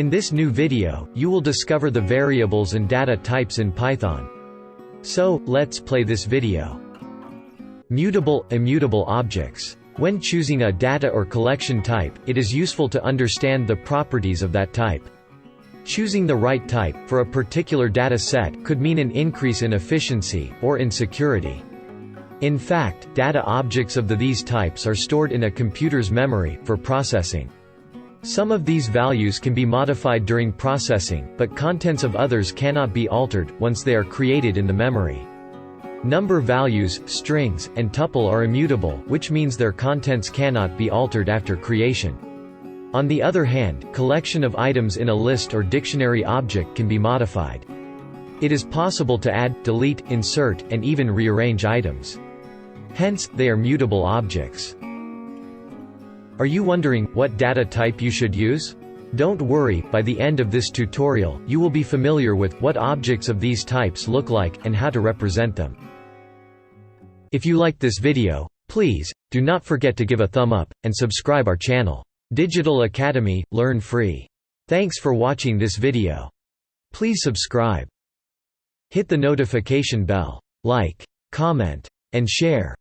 In this new video, you will discover the variables and data types in Python. So, let's play this video. Mutable, immutable objects. When choosing a data or collection type, it is useful to understand the properties of that type. Choosing the right type, for a particular data set, could mean an increase in efficiency, or in security. In fact, data objects of these types are stored in a computer's memory, for processing. Some of these values can be modified during processing, but contents of others cannot be altered, once they are created in the memory. Number values, strings, and tuple are immutable, which means their contents cannot be altered after creation. On the other hand, collection of items in a list or dictionary object can be modified. It is possible to add, delete, insert, and even rearrange items. Hence, they are mutable objects. Are you wondering what data type you should use? Don't worry, by the end of this tutorial, you will be familiar with what objects of these types look like and how to represent them. If you liked this video, please do not forget to give a thumb up and subscribe our channel. Digital Academy, learn free. Thanks for watching this video. Please subscribe. Hit the notification bell, like, comment, and share.